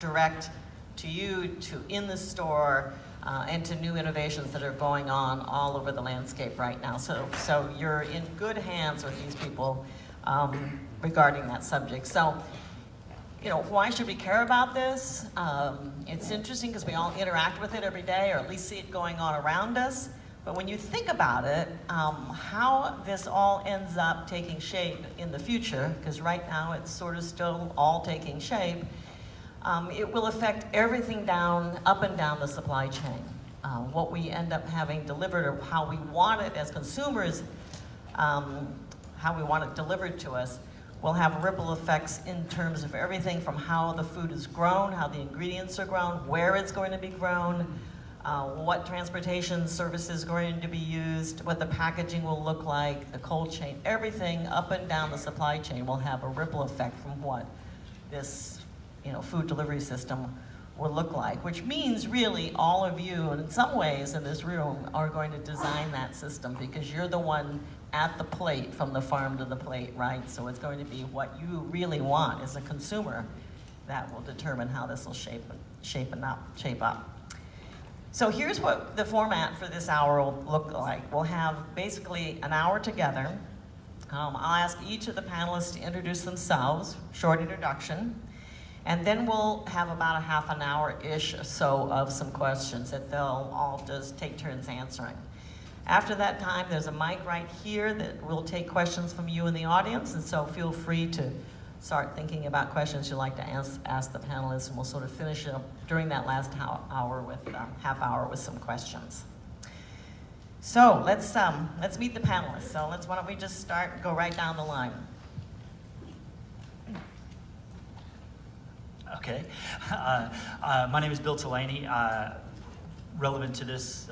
direct to you, to in the store, and to new innovations that are going on all over the landscape right now. So you're in good hands with these people regarding that subject. So, you know, why should we care about this? It's interesting because we all interact with it every day, or at least see it going on around us. But when you think about it, how this all ends up taking shape in the future, because right now it's sort of still all taking shape, it will affect everything up and down the supply chain. What we end up having delivered, or how we want it as consumers, how we want it delivered to us, will have ripple effects in terms of everything from how the food is grown, how the ingredients are grown, where it's going to be grown, what transportation service is going to be used, what the packaging will look like, the cold chain. Everything up and down the supply chain will have a ripple effect from what this food delivery system will look like, which means really all of you, and in some ways in this room, are going to design that system because you're the one at the plate, from the farm to the plate, right? So it's going to be what you really want as a consumer that will determine how this will shape up. So here's what the format for this hour will look like. We'll have basically an hour together. I'll ask each of the panelists to introduce themselves, short introduction, and then we'll have about a half an hour-ish or so of some questions that they'll all just take turns answering. After that time, there's a mic right here that will take questions from you in the audience, and so feel free to start thinking about questions you'd like to ask the panelists, and we'll sort of finish up during that last half hour with some questions. So let's meet the panelists. So why don't we just start and go right down the line. Okay. My name is Bill Delaney. Relevant to this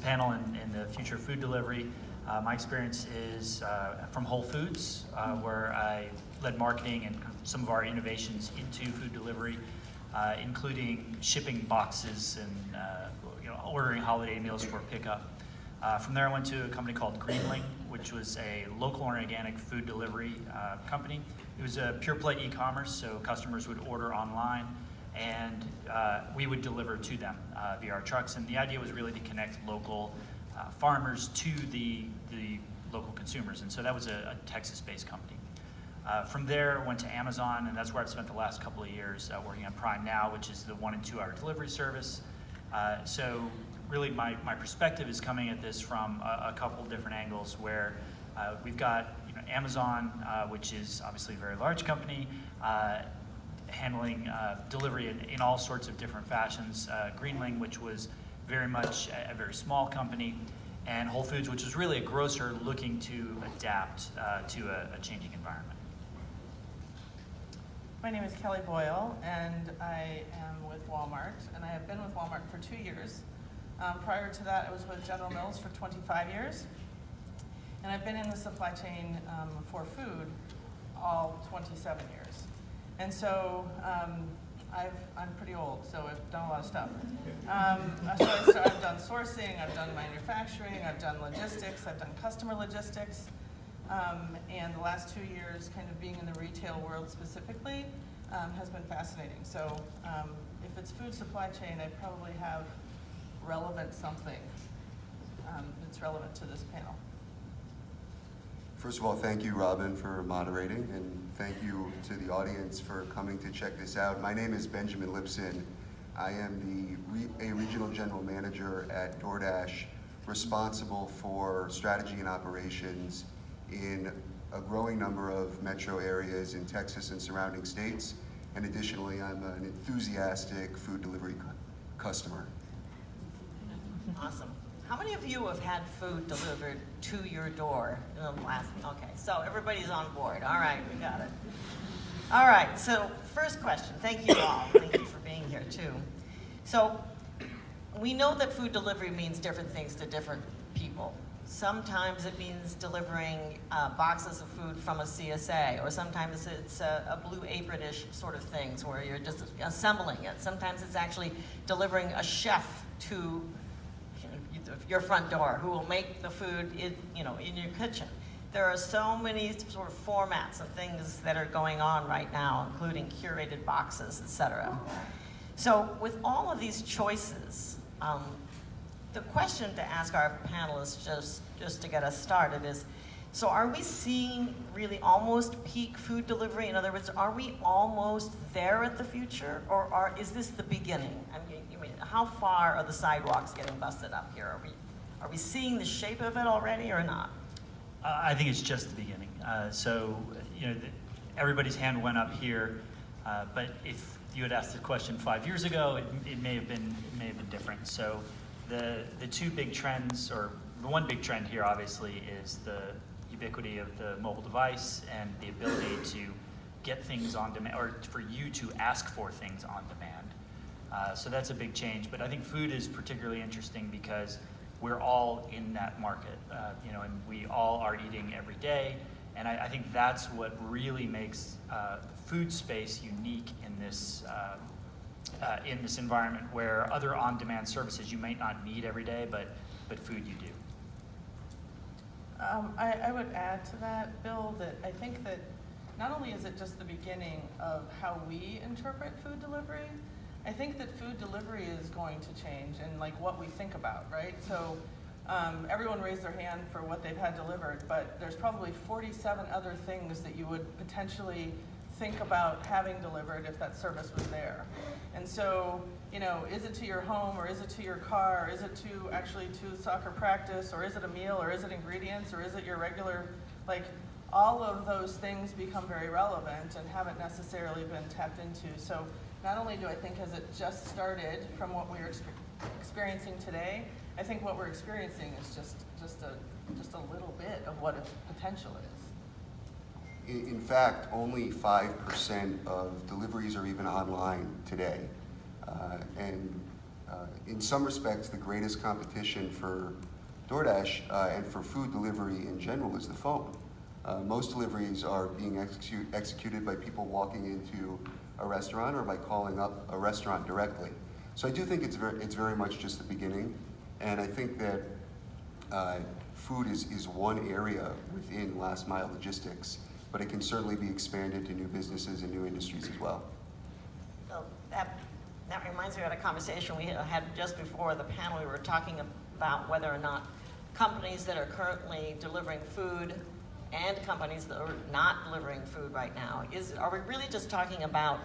panel and the future of food delivery, my experience is from Whole Foods, where I led marketing and some of our innovations into food delivery, including shipping boxes and ordering holiday meals for pickup. From there, I went to a company called Greenling, which was a local organic food delivery company. It was a pure play e-commerce, so customers would order online, and we would deliver to them via our trucks. And the idea was really to connect local farmers to the local consumers. And so that was a Texas-based company. From there, I went to Amazon, and that's where I've spent the last couple of years working on Prime Now, which is the 1- and 2-hour delivery service. So really my perspective is coming at this from a couple different angles, where we've got Amazon, which is obviously a very large company, handling delivery in all sorts of different fashions. Greenling, which was very much a very small company, and Whole Foods, which is really a grocer looking to adapt to a changing environment. My name is Kelly Boyle, and I am with Walmart, and I have been with Walmart for 2 years. Prior to that, I was with General Mills for 25 years, and I've been in the supply chain for food all 27 years. And so I'm pretty old, so I've done a lot of stuff. So I've done sourcing, I've done manufacturing, I've done logistics, I've done customer logistics, and the last 2 years kind of being in the retail world specifically has been fascinating. So if it's food supply chain, I probably have something that's relevant to this panel. First of all, thank you, Robin, for moderating, and thank you to the audience for coming to check this out. My name is Benjamin Lipson. I am a regional general manager at DoorDash, responsible for strategy and operations in a growing number of metro areas in Texas and surrounding states. And additionally, I'm an enthusiastic food delivery customer. Awesome. How many of you have had food delivered to your door in the last? Okay, so everybody's on board. All right, we got it. All right, so first question. Thank you all. Thank you for being here too. So we know that food delivery means different things to different people. Sometimes it means delivering boxes of food from a CSA, or sometimes it's a blue apron-ish sort of things where you're just assembling it. Sometimes it's actually delivering a chef to your front door who will make the food in your kitchen. there are so many sort of formats and things that are going on right now, including curated boxes, et cetera. So with all of these choices, the question to ask our panelists, just to get us started, is, so are we seeing really almost peak food delivery? In other words, are we almost there at the future, or is this the beginning? I mean, how far are the sidewalks getting busted up here? Are we seeing the shape of it already or not? I think it's just the beginning. So, you know, everybody's hand went up here, but if you had asked the question 5 years ago, it may have been different. So, the two big trends, or the one big trend here, obviously, is the ubiquity of the mobile device and the ability to get things on demand, or for you to ask for things on demand. So that's a big change. But I think food is particularly interesting because we're all in that market, you know, and we all are eating every day. And I think that's what really makes food space unique in this environment, where other on-demand services you might not need every day, but food you do. I would add to that, Bill, that I think that not only is it just the beginning of how we interpret food delivery, I think that food delivery is going to change and like what we think about, right? So everyone raised their hand for what they've had delivered, but there's probably 47 other things that you would potentially think about having delivered if that service was there. And so, you know, is it to your home, or is it to your car, or is it to actually to soccer practice, or is it a meal, or is it ingredients, or is it your regular, like, all of those things become very relevant and haven't necessarily been tapped into. So not only do I think has it just started from what we're experiencing today, I think what we're experiencing is just a little bit of what its potential is. In fact, only 5% of deliveries are even online today. In some respects, the greatest competition for DoorDash and for food delivery in general is the phone. Most deliveries are being executed by people walking into a restaurant or by calling up a restaurant directly. So I do think it's very much just the beginning, and I think that food is one area within last mile logistics, but it can certainly be expanded to new businesses and new industries as well. So that reminds me of a conversation we had just before the panel. We were talking about whether or not companies that are currently delivering food and companies that are not delivering food right now, are we really just talking about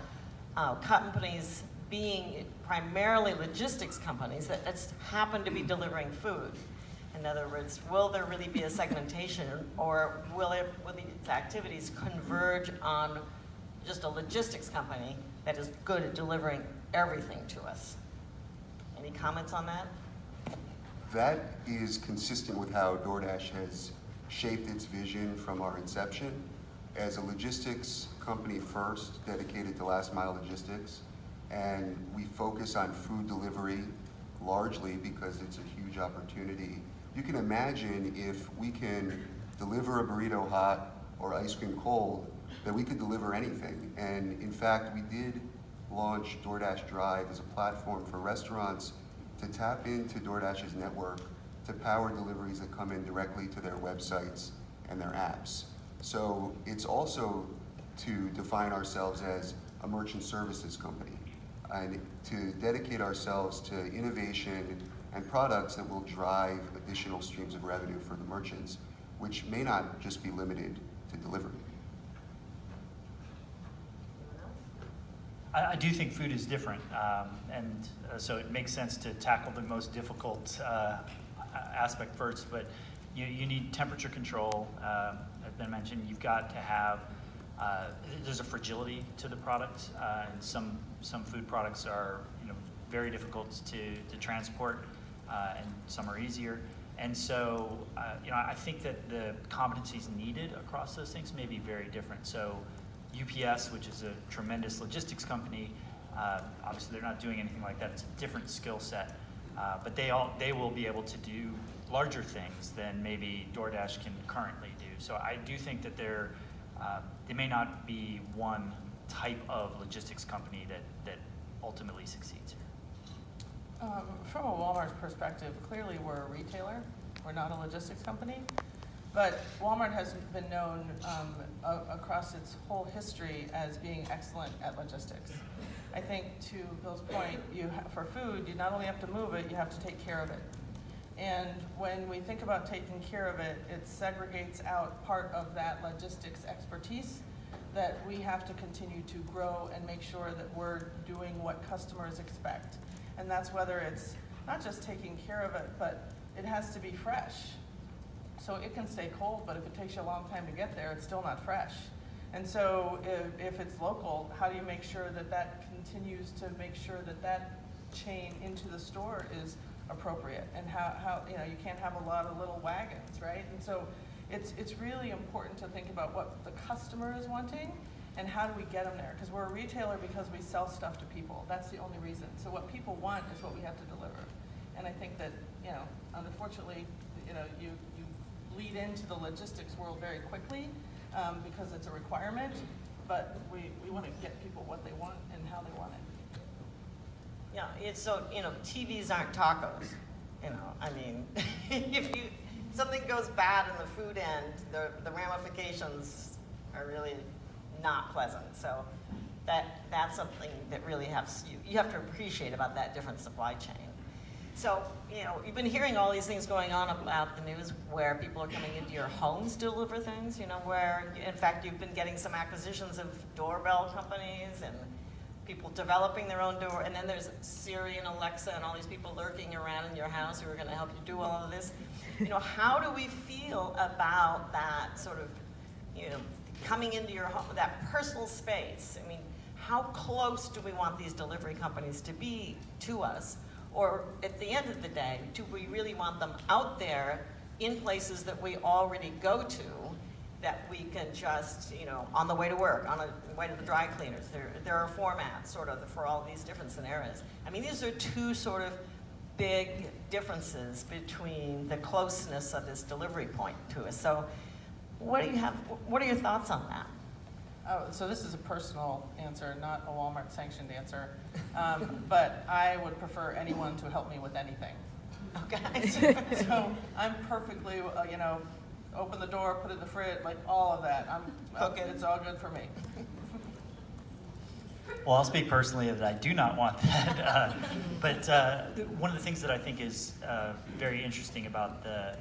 companies being primarily logistics companies that happen to be delivering food? In other words, will there really be a segmentation, or will these activities converge on just a logistics company that is good at delivering everything to us? Any comments on that? That is consistent with how DoorDash has shaped its vision from our inception as a logistics company first, dedicated to last mile logistics. And we focus on food delivery largely because it's a huge opportunity. You can imagine if we can deliver a burrito hot or ice cream cold, that we could deliver anything. And in fact, we did launch DoorDash Drive as a platform for restaurants to tap into DoorDash's network to power deliveries that come in directly to their websites and their apps. So it's also to define ourselves as a merchant services company and to dedicate ourselves to innovation and products that will drive additional streams of revenue for the merchants, which may not just be limited to delivery. I do think food is different, and so it makes sense to tackle the most difficult aspect first, but you need temperature control. As been mentioned, you've got to have, there's a fragility to the product, and some food products are very difficult to transport, and some are easier. And so, I think that the competencies needed across those things may be very different. So UPS, which is a tremendous logistics company, obviously they're not doing anything like that. It's a different skill set, but they will be able to do larger things than maybe DoorDash can currently do. So I do think that there may not be one type of logistics company that ultimately succeeds here. From a Walmart's perspective, clearly we're a retailer. We're not a logistics company. But Walmart has been known across its whole history as being excellent at logistics. I think to Bill's point, for food, you not only have to move it, you have to take care of it. And when we think about taking care of it, it segregates out part of that logistics expertise that we have to continue to grow and make sure that we're doing what customers expect. And that's whether it's not just taking care of it, but it has to be fresh. So it can stay cold, but if it takes you a long time to get there, it's still not fresh. And so if it's local, how do you make sure that that continues to make sure that that chain into the store is appropriate? And how you can't have a lot of little wagons, right? And so it's really important to think about what the customer is wanting and how do we get them there? Because we're a retailer because we sell stuff to people. That's the only reason. So what people want is what we have to deliver. And I think that, unfortunately, you lead into the logistics world very quickly because it's a requirement, but we want to get people what they want and how they want it. Yeah, it's so, TVs aren't tacos. I mean, if something goes bad in the food end, the ramifications are really not pleasant. So that's something that really you have to appreciate about that different supply chain. So, you've been hearing all these things going on about the news where people are coming into your homes to deliver things, where, in fact, you've been getting some acquisitions of doorbell companies and people developing their own door, and then there's Siri and Alexa and all these people lurking around in your house who are going to help you do all of this. How do we feel about that sort of, coming into your home, that personal space? I mean, how close do we want these delivery companies to be to us? Or at the end of the day, do we really want them out there in places that we already go to, that we can just, on the way to work, on the way to the dry cleaners? There are formats sort of for all these different scenarios. I mean, these are two sort of big differences between the closeness of this delivery point to us. So what are your thoughts on that? Oh, so this is a personal answer, not a Walmart sanctioned answer. But I would prefer anyone to help me with anything. Okay. So I'm perfectly, open the door, put it in the fridge, like all of that. Okay, it's all good for me. Well, I'll speak personally that I do not want that. But one of the things that I think is very interesting about the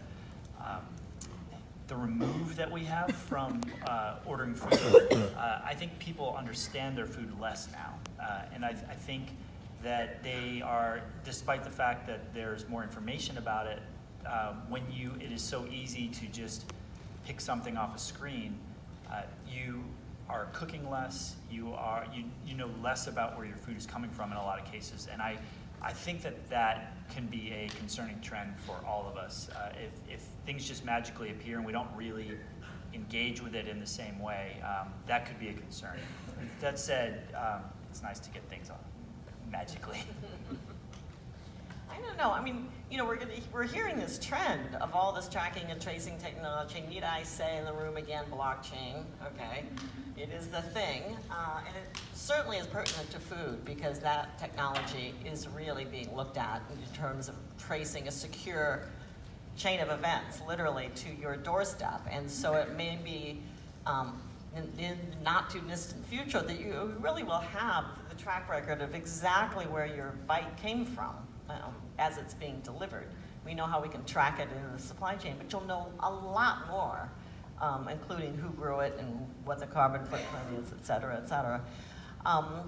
remove that we have from ordering food, I think people understand their food less now. And I think that they are, despite the fact that there's more information about it, it is so easy to just pick something off a screen, you are cooking less, you know less about where your food is coming from in a lot of cases. And I think that can be a concerning trend for all of us. If things just magically appear and we don't really engage with it in the same way, that could be a concern. That said, it's nice to get things on magically. I don't know. I mean, we're hearing this trend of all this tracking and tracing technology. Need I say in the room again, blockchain? Okay, it is the thing, and it certainly is pertinent to food because that technology is really being looked at in terms of tracing a secure chain of events, literally to your doorstep. And so it may be in the not too distant future that you really will have the track record of exactly where your bite came from. As it's being delivered. We know how we can track it in the supply chain, but you'll know a lot more, including who grew it and what the carbon footprint is, et cetera, et cetera.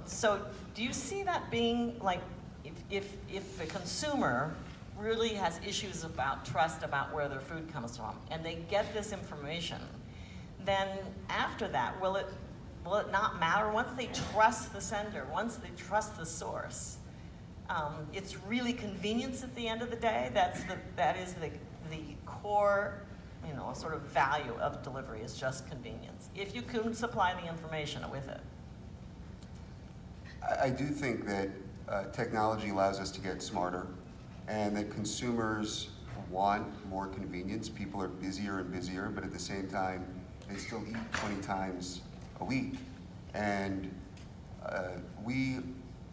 So do you see that being like, if the consumer really has issues about trust about where their food comes from, and they get this information, then after that, will it not matter? Once they trust the sender, once they trust the source, it's really convenience at the end of the day. That is the core, sort of value of delivery is just convenience. If you can supply the information with it. I do think that technology allows us to get smarter, and that consumers want more convenience. People are busier and busier, but at the same time, they still eat 20 times a week. And we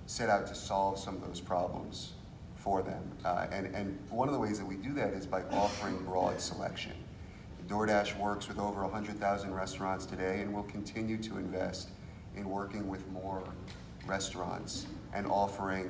set out to solve some of those problems for them. And one of the ways that we do that is by offering broad selection. DoorDash works with over 100,000 restaurants today and will continue to invest in working with more restaurants and offering